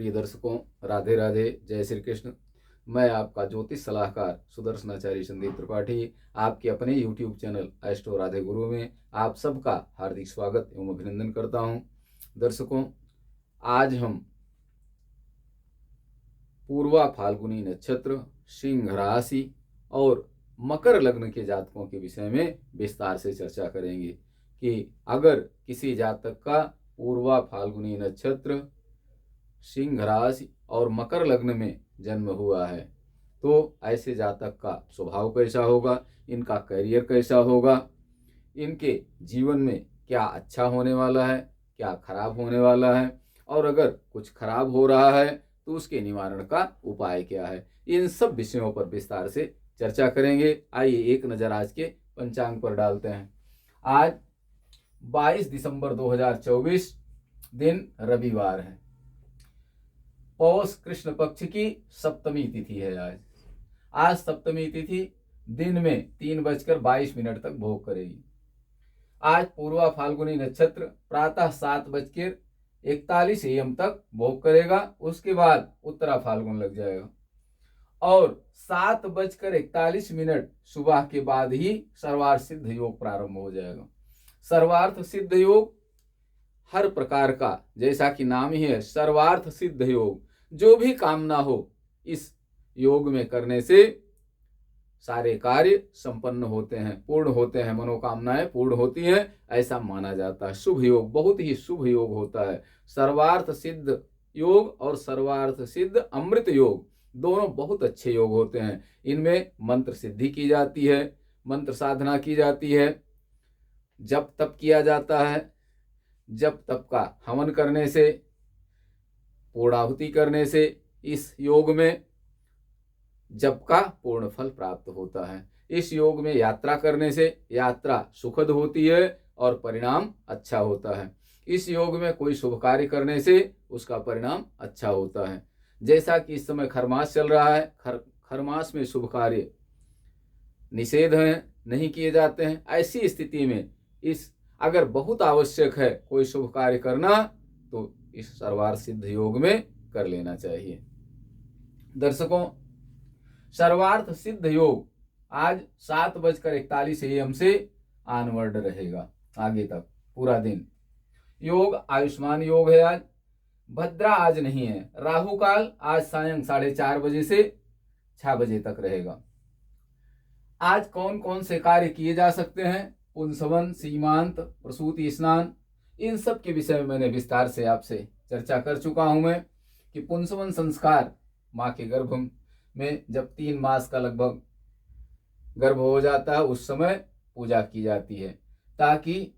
प्रिय दर्शकों, राधे राधे, जय श्री कृष्ण। मैं आपका ज्योतिष सलाहकार सुदर्शनाचार्य संदीप त्रिपाठी आपके अपने YouTube चैनल एस्ट्रो राधे गुरु में आप सबका हार्दिक स्वागत एवं अभिनंदन करता हूं। दर्शकों, आज हम पूर्वा फाल्गुनी नक्षत्र, सिंह राशि और मकर लग्न के जातकों के विषय में विस्तार से चर्चा करेंगे कि अगर किसी जातक का पूर्वा फाल्गुनी नक्षत्र, सिंह राशि और मकर लग्न में जन्म हुआ है तो ऐसे जातक का स्वभाव कैसा होगा, इनका करियर कैसा होगा, इनके जीवन में क्या अच्छा होने वाला है, क्या खराब होने वाला है, और अगर कुछ खराब हो रहा है तो उसके निवारण का उपाय क्या है, इन सब विषयों पर विस्तार से चर्चा करेंगे। आइए एक नज़र आज के पंचांग पर डालते हैं। आज 22 दिसंबर 2024 दिन रविवार है। पौष कृष्ण पक्ष की सप्तमी तिथि है। आज सप्तमी तिथि दिन में 3:22 तक भोग करेगी। आज पूर्वा फाल्गुनी नक्षत्र प्रातः 7:41 AM तक भोग करेगा। उसके बाद उत्तरा फाल्गुन लग जाएगा और 7:41 सुबह के बाद ही सर्वार्थ सिद्ध योग प्रारंभ हो जाएगा। सर्वार्थ सिद्ध योग हर प्रकार का, जैसा कि नाम ही है सर्वार्थ सिद्ध योग, जो भी कामना हो इस योग में करने से सारे कार्य संपन्न होते हैं, पूर्ण होते हैं, मनोकामनाएं पूर्ण होती हैं, ऐसा माना जाता है। शुभ योग, बहुत ही शुभ योग होता है। सर्वार्थ सिद्ध योग और सर्वार्थ सिद्ध अमृत योग दोनों बहुत अच्छे योग होते हैं। इनमें मंत्र सिद्धि की जाती है, मंत्र साधना की जाती है, जप तप किया जाता है। जप तप का हवन करने से, पूर्णाहुति करने से इस योग में जप का पूर्ण फल प्राप्त होता है। इस योग में यात्रा करने से यात्रा सुखद होती है और परिणाम अच्छा होता है। इस योग में कोई शुभ कार्य करने से उसका परिणाम अच्छा होता है। जैसा कि इस समय खरमास चल रहा है, खरमास में शुभ कार्य निषेध हैं, नहीं किए जाते हैं। ऐसी स्थिति में इस अगर बहुत आवश्यक है कोई शुभ कार्य करना तो इस सर्वार्थ सिद्ध योग में कर लेना चाहिए। दर्शकों, सर्वार्थ सिद्ध योग आज 7:41 AM से ऑनवर्ड रहेगा, आगे तक पूरा दिन। योग आयुष्मान योग है। आज भद्रा आज नहीं है। राहु काल आज सायं 4:30 से 6 बजे तक रहेगा। आज कौन कौन से कार्य किए जा सकते हैं? पुंसवन, सीमांत, प्रसूति स्नान, इन सब के विषय में मैंने विस्तार से आपसे चर्चा कर चुका हूं मैं कि पुंसवन संस्कार माँ के गर्भ में जब 3 मास का लगभग गर्भ हो जाता है उस समय पूजा की जाती है ताकि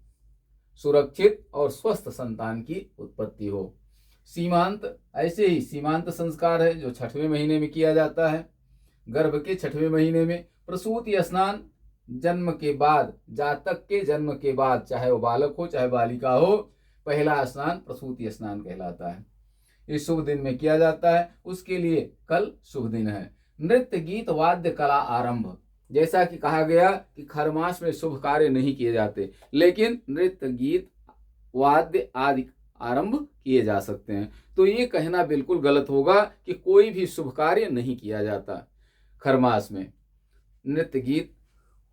सुरक्षित और स्वस्थ संतान की उत्पत्ति हो। सीमांत, ऐसे ही सीमांत संस्कार है जो 6वें महीने में किया जाता है, गर्भ के 6वें महीने में। प्रसूति स्नान जन्म के बाद, जातक के जन्म के बाद, चाहे वो बालक हो चाहे बालिका हो, पहला स्नान प्रसूति स्नान कहलाता है। इस शुभ दिन में किया जाता है। उसके लिए कल शुभ दिन है। नृत्य गीत वाद्य कला आरंभ, जैसा कि कहा गया कि खरमास में शुभ कार्य नहीं किए जाते, लेकिन नृत्य गीत वाद्य आदि आरंभ किए जा सकते हैं। तो ये कहना बिल्कुल गलत होगा कि कोई भी शुभ कार्य नहीं किया जाता खरमास में। नृत्य गीत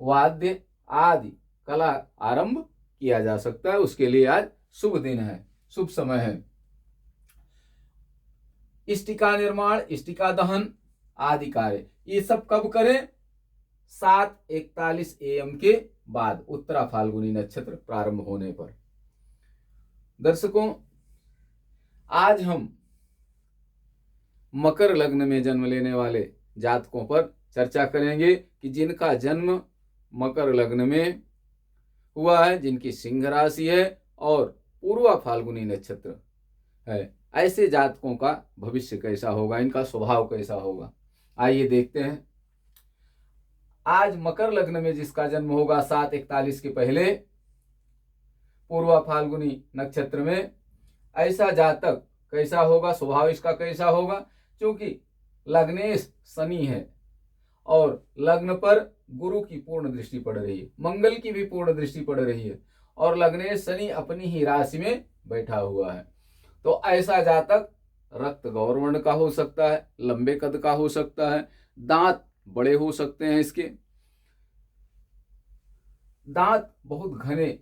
वाद्य आदि कला आरंभ किया जा सकता है। उसके लिए आज शुभ दिन है, शुभ समय है। इष्टिका निर्माण, इष्टिका दहन आदि कार्य ये सब कब करें? 7:41 AM के बाद, उत्तरा फाल्गुनी नक्षत्र प्रारंभ होने पर। दर्शकों, आज हम मकर लग्न में जन्म लेने वाले जातकों पर चर्चा करेंगे कि जिनका जन्म मकर लग्न में हुआ है, जिनकी सिंह राशि है और पूर्वा फाल्गुनी नक्षत्र है, ऐसे जातकों का भविष्य कैसा होगा, इनका स्वभाव कैसा होगा, आइए देखते हैं। आज मकर लग्न में जिसका जन्म होगा 7:41 के पहले पूर्वा फाल्गुनी नक्षत्र में, ऐसा जातक कैसा होगा, स्वभाव इसका कैसा होगा? क्योंकि लग्नेश शनि है और लग्न पर गुरु की पूर्ण दृष्टि पड़ रही है, मंगल की भी पूर्ण दृष्टि पड़ रही है और लग्नेश शनि अपनी ही राशि में बैठा हुआ है। तो ऐसा जातक रक्त गौरवर्ण का हो सकता है, लंबे कद का हो सकता है, दांत बड़े हो सकते हैं, इसके दांत बहुत घने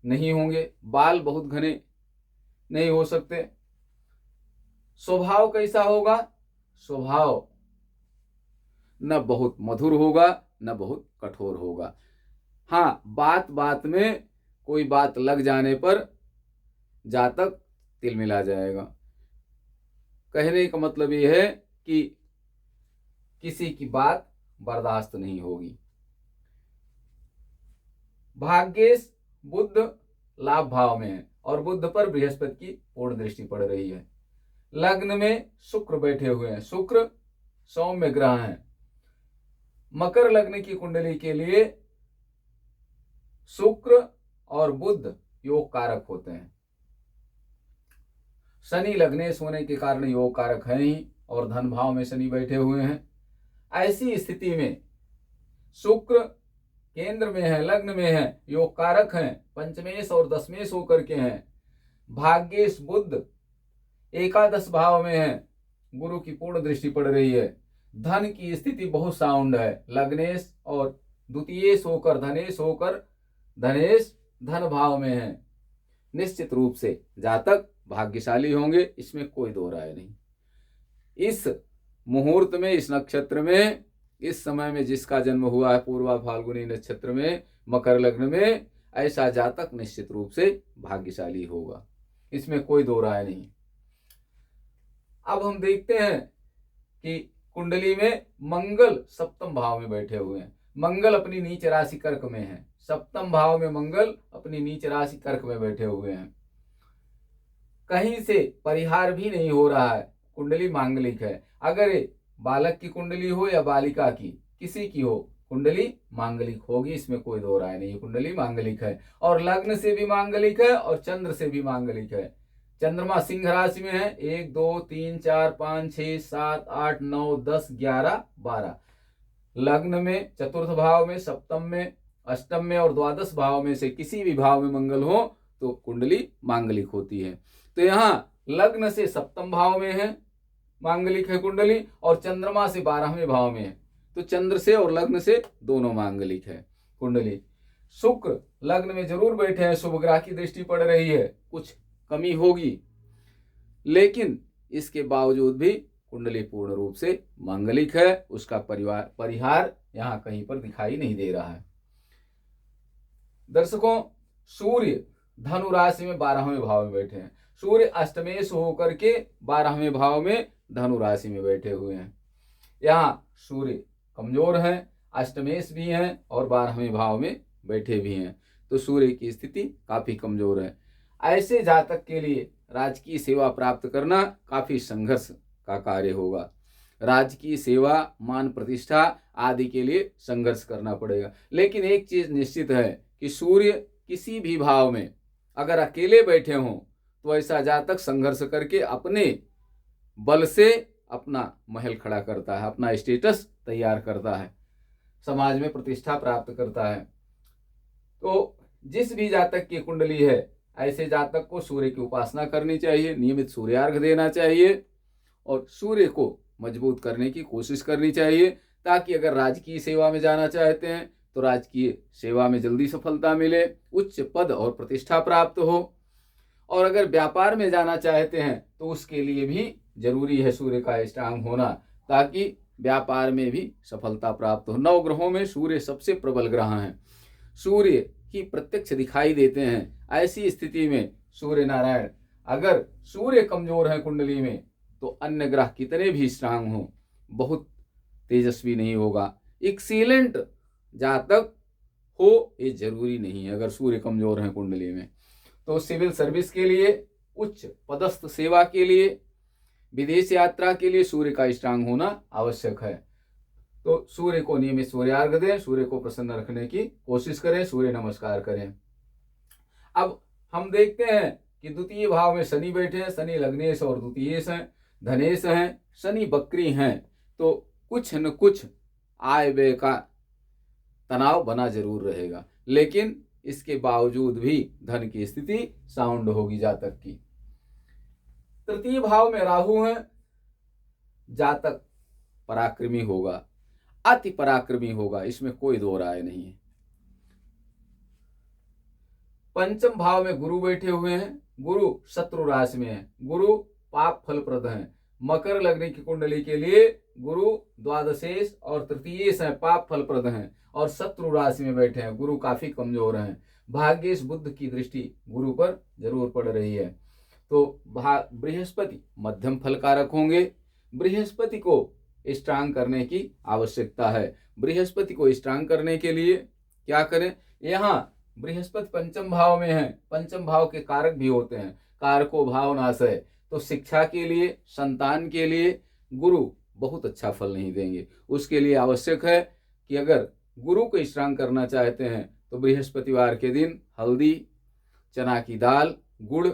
नहीं होंगे, बाल बहुत घने नहीं हो सकते। स्वभाव कैसा होगा? स्वभाव न बहुत मधुर होगा न बहुत कठोर होगा। हाँ, बात बात में कोई बात लग जाने पर जातक तिलमिला जाएगा। कहने का मतलब यह है कि किसी की बात बर्दाश्त नहीं होगी। भाग्येश बुध लाभ भाव में है और बुध पर बृहस्पति की पूर्ण दृष्टि पड़ रही है। लग्न में शुक्र बैठे हुए हैं, शुक्र सौम्य ग्रह हैं। मकर लग्न की कुंडली के लिए शुक्र और बुध योग कारक होते हैं। शनि लग्नेश होने के कारण योग कारक है ही और धन भाव में शनि बैठे हुए हैं। ऐसी स्थिति में शुक्र केंद्र में है, लग्न में है, योग कारक हैं, पंचमेश और दशमेश होकर के हैं। भाग्येश बुध एकादश भाव में है, गुरु की पूर्ण दृष्टि पड़ रही है। धन की स्थिति बहुत साउंड है, लग्नेश और द्वितीयेश होकर धनेश धन भाव में है। निश्चित रूप से जातक भाग्यशाली होंगे, इसमें कोई दो राय नहीं। इस मुहूर्त में, इस नक्षत्र में, इस समय में जिसका जन्म हुआ है पूर्वा फाल्गुनी नक्षत्र में, मकर लग्न में, ऐसा जातक निश्चित रूप से भाग्यशाली होगा, इसमें कोई दो राय नहीं। अब हम देखते हैं कि कुंडली में मंगल सप्तम भाव में बैठे हुए हैं। मंगल अपनी नीच राशि कर्क में है, सप्तम भाव में मंगल अपनी नीच राशि कर्क में बैठे हुए हैं। कहीं से परिहार भी नहीं हो रहा है, कुंडली मांगलिक है। अगर बालक की कुंडली हो या बालिका की, किसी की हो, कुंडली मांगलिक होगी, इसमें कोई दो राय नहीं। कुंडली मांगलिक है और लग्न से भी मांगलिक है और चंद्र से भी मांगलिक है। चंद्रमा सिंह राशि में है, 1 2 3 4 5 6 7 8 9 10 11 12। लग्न में, चतुर्थ भाव में, सप्तम में, अष्टम में और द्वादश भाव में से किसी भी भाव में मंगल हो तो कुंडली मांगलिक होती है। तो यहाँ लग्न से सप्तम भाव में है, मांगलिक है कुंडली, और चंद्रमा से 12वें भाव में है, तो चंद्र से और लग्न से दोनों मांगलिक है कुंडली। शुक्र लग्न में जरूर बैठे हैं, शुभ ग्रह की दृष्टि पड़ रही है, कुछ कमी होगी, लेकिन इसके बावजूद भी कुंडली पूर्ण रूप से मांगलिक है। उसका परिहार यहाँ कहीं पर दिखाई नहीं दे रहा है। दर्शकों, सूर्य धनु राशि में 12वें भाव में बैठे हैं। सूर्य अष्टमेश होकर के 12वें भाव में धनु राशि में बैठे हुए हैं। यहाँ सूर्य कमजोर हैं, अष्टमेश भी हैं और 12वें भाव में बैठे भी हैं, तो सूर्य की स्थिति काफी कमजोर है। ऐसे जातक के लिए राजकीय सेवा प्राप्त करना काफी संघर्ष का कार्य होगा। राजकीय सेवा, मान प्रतिष्ठा आदि के लिए संघर्ष करना पड़ेगा। लेकिन एक चीज निश्चित है कि सूर्य किसी भी भाव में अगर अकेले बैठे हों तो ऐसा जातक संघर्ष करके अपने बल से अपना महल खड़ा करता है, अपना स्टेटस तैयार करता है, समाज में प्रतिष्ठा प्राप्त करता है। तो जिस भी जातक की कुंडली है, ऐसे जातक को सूर्य की उपासना करनी चाहिए, नियमित सूर्यार्घ्य देना चाहिए और सूर्य को मजबूत करने की कोशिश करनी चाहिए, ताकि अगर राजकीय सेवा में जाना चाहते हैं तो राजकीय सेवा में जल्दी सफलता मिले, उच्च पद और प्रतिष्ठा प्राप्त हो। और अगर व्यापार में जाना चाहते हैं तो उसके लिए भी जरूरी है सूर्य का स्ट्रांग होना, ताकि व्यापार में भी सफलता प्राप्त हो। 9 ग्रहों में सूर्य सबसे प्रबल ग्रह हैं, सूर्य ही प्रत्यक्ष दिखाई देते हैं। ऐसी स्थिति में सूर्य नारायण, अगर सूर्य कमजोर है कुंडली में तो अन्य ग्रह कितने भी स्ट्रांग हो, बहुत तेजस्वी नहीं होगा। एक्सीलेंट जातक हो ये जरूरी नहीं है अगर सूर्य कमजोर है कुंडली में। तो सिविल सर्विस के लिए, उच्च पदस्थ सेवा के लिए, विदेश यात्रा के लिए सूर्य का स्ट्रांग होना आवश्यक है। तो सूर्य को नियमित सूर्यार्घ्य दें, सूर्य को प्रसन्न रखने की कोशिश करें, सूर्य नमस्कार करें। अब हम देखते हैं कि द्वितीय भाव में शनि बैठे हैं, शनि लग्नेश और द्वितीयेश हैं, धनेश हैं, शनि बकरी हैं, तो कुछ न कुछ आय व्यय का तनाव बना जरूर रहेगा, लेकिन इसके बावजूद भी धन की स्थिति साउंड होगी जातक की। तृतीय भाव में राहु है, जातक पराक्रमी होगा, अति पराक्रमी होगा, इसमें कोई दो राय नहीं है। पंचम भाव में गुरु बैठे हुए हैं, गुरु शत्रु राशि में है, गुरु पाप फलप्रद है। मकर लग्न की कुंडली के लिए गुरु द्वादशेश और तृतीयेश है, पाप फलप्रद हैं और शत्रु राशि में बैठे हैं, गुरु काफी कमजोर हैं। भाग्येश बुध की दृष्टि गुरु पर जरूर पड़ रही है। तो बृहस्पति मध्यम फलकारक होंगे। बृहस्पति को स्ट्रांग करने की आवश्यकता है। बृहस्पति को स्ट्रांग करने के लिए क्या करें? यहाँ बृहस्पति पंचम भाव में है, पंचम भाव के कारक भी होते हैं, कारको भाव नाश है। तो शिक्षा के लिए, संतान के लिए गुरु बहुत अच्छा फल नहीं देंगे। उसके लिए आवश्यक है कि अगर गुरु को स्ट्रांग करना चाहते हैं तो बृहस्पतिवार के दिन हल्दी, चना की दाल, गुड़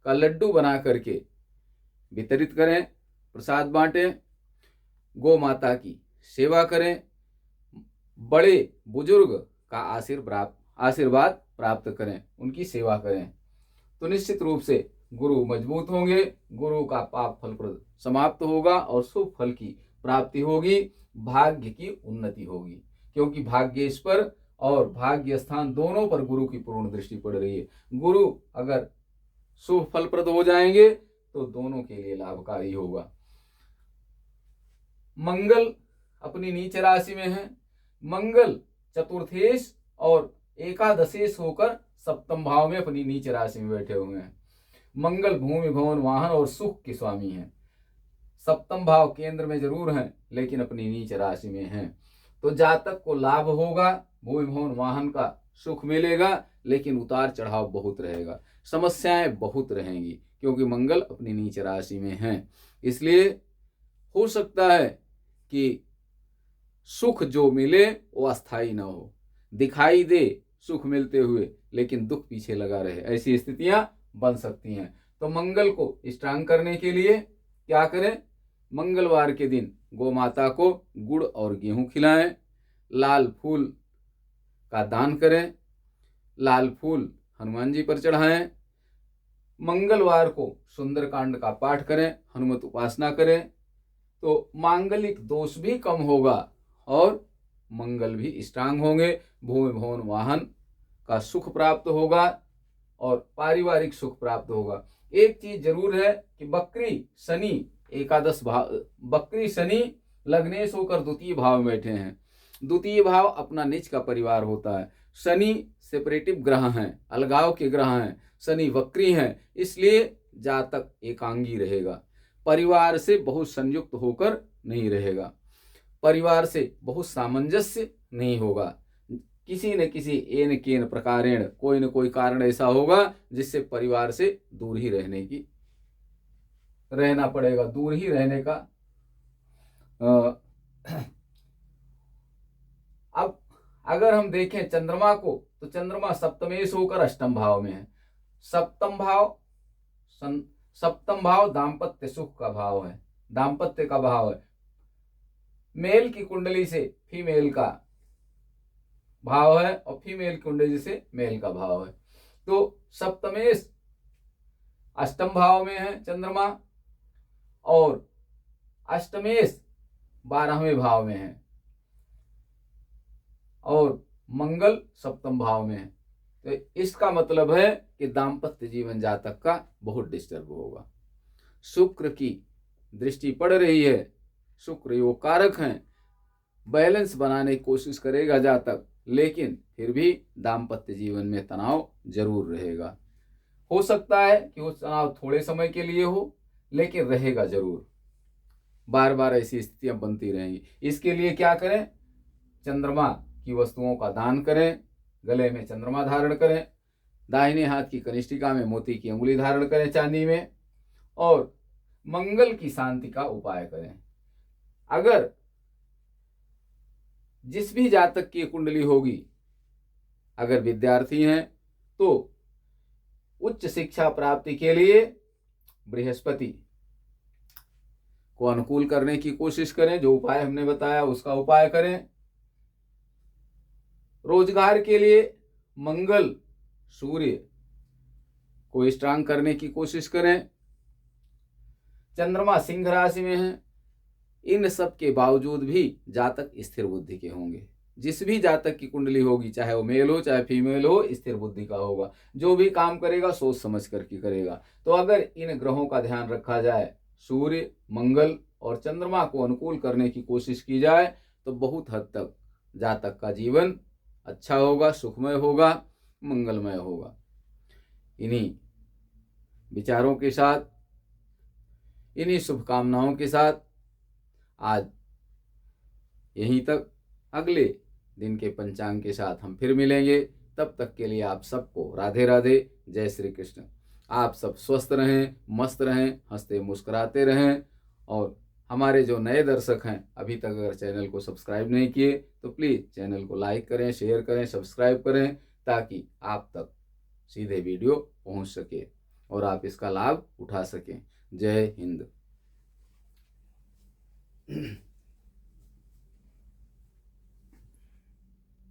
का लड्डू बना करके वितरित करें, प्रसाद बांटें, गौ माता की सेवा करें, बड़े बुजुर्ग का आशीर्वाद प्राप्त करें, उनकी सेवा करें, तो निश्चित रूप से गुरु मजबूत होंगे, गुरु का पाप फलप्रद समाप्त होगा और शुभ फल की प्राप्ति होगी, भाग्य की उन्नति होगी। क्योंकि भाग्येश पर और भाग्य स्थान दोनों पर गुरु की पूर्ण दृष्टि पड़ रही है। गुरु अगर शुभ फलप्रद हो जाएंगे तो दोनों के लिए लाभकारी होगा। मंगल अपनी नीच राशि में है। मंगल चतुर्थेश और एकादशेश होकर सप्तम भाव में अपनी नीच राशि में बैठे हुए हैं। मंगल भूमि भवन वाहन और सुख के स्वामी हैं। सप्तम भाव केंद्र में जरूर हैं लेकिन अपनी नीच राशि में हैं। तो जातक को लाभ होगा, भूमि भवन वाहन का सुख मिलेगा, लेकिन उतार चढ़ाव बहुत रहेगा, समस्याएं बहुत रहेंगी क्योंकि मंगल अपनी नीच राशि में हैं। इसलिए हो सकता है कि सुख जो मिले वो अस्थायी न हो, दिखाई दे सुख मिलते हुए लेकिन दुख पीछे लगा रहे, ऐसी स्थितियां बन सकती हैं। तो मंगल को स्ट्रांग करने के लिए क्या करें? मंगलवार के दिन गौ माता को गुड़ और गेहूं खिलाएं, लाल फूल का दान करें, लाल फूल हनुमान जी पर चढ़ाएं, मंगलवार को सुंदरकांड का पाठ करें, हनुमत उपासना करें, तो मांगलिक दोष भी कम होगा और मंगल भी स्ट्रांग होंगे, भूमि भवन वाहन का सुख प्राप्त होगा और पारिवारिक सुख प्राप्त होगा। एक चीज जरूर है कि बकरी शनि बकरी शनि लग्नेश होकर द्वितीय भाव में बैठे हैं। द्वितीय भाव अपना निज का परिवार होता है। शनि सेपरेटिव ग्रह हैं, अलगाव के ग्रह हैं, शनि वक्री हैं, इसलिए जातक एकांगी रहेगा, परिवार से बहुत संयुक्त होकर नहीं रहेगा, परिवार से बहुत सामंजस्य नहीं होगा, किसी न किसी एन केन प्रकारेण कोई न कोई कारण ऐसा होगा जिससे परिवार से दूर ही रहना पड़ेगा, दूर ही रहने का। अब अगर हम देखें चंद्रमा को तो चंद्रमा सप्तमेश होकर अष्टम भाव में है। सप्तम भाव दाम्पत्य सुख का भाव है, दाम्पत्य का भाव है। मेल की कुंडली से फीमेल का भाव है और फीमेल कुंडली से मेल का भाव है। तो सप्तमेश अष्टम भाव में है चंद्रमा और अष्टमेश 12वें भाव में है और मंगल सप्तम भाव में है। तो इसका मतलब है कि दाम्पत्य जीवन जातक का बहुत डिस्टर्ब होगा। शुक्र की दृष्टि पड़ रही है, शुक्र योग कारक हैं, बैलेंस बनाने की कोशिश करेगा जातक, लेकिन फिर भी दाम्पत्य जीवन में तनाव जरूर रहेगा। हो सकता है कि वो तनाव थोड़े समय के लिए हो लेकिन रहेगा जरूर, बार बार ऐसी स्थितियां बनती रहेंगी। इसके लिए क्या करें? चंद्रमा की वस्तुओं का दान करें, गले में चंद्रमा धारण करें, दाहिने हाथ की कनिष्ठिका में मोती की अंगुली धारण करें चांदी में, और मंगल की शांति का उपाय करें। अगर जिस भी जातक की कुंडली होगी, अगर विद्यार्थी हैं तो उच्च शिक्षा प्राप्ति के लिए बृहस्पति को अनुकूल करने की कोशिश करें, जो उपाय हमने बताया उसका उपाय करें। रोजगार के लिए मंगल सूर्य को स्ट्रांग करने की कोशिश करें चंद्रमा सिंह राशि में है। इन सब के बावजूद भी जातक स्थिर बुद्धि के होंगे। जिस भी जातक की कुंडली होगी, चाहे वो मेल हो चाहे फीमेल हो, स्थिर बुद्धि का होगा। जो भी काम करेगा सोच समझ करके करेगा। तो अगर इन ग्रहों का ध्यान रखा जाए, सूर्य, मंगल और चंद्रमा को अनुकूल करने की कोशिश की जाए, तो बहुत हद तक जातक का जीवन अच्छा होगा, सुखमय होगा, मंगलमय होगा। इन्हीं विचारों के साथ, इन्हीं शुभकामनाओं के साथ आज यहीं तक। अगले दिन के पंचांग के साथ हम फिर मिलेंगे। तब तक के लिए आप सबको राधे राधे, जय श्री कृष्ण। आप सब स्वस्थ रहें, मस्त रहें, हंसते मुस्कुराते रहें। और हमारे जो नए दर्शक हैं, अभी तक अगर चैनल को सब्सक्राइब नहीं किए तो प्लीज़ चैनल को लाइक करें, शेयर करें, सब्सक्राइब करें, ताकि आप तक सीधे वीडियो पहुंच सके और आप इसका लाभ उठा सकें। जय हिंद।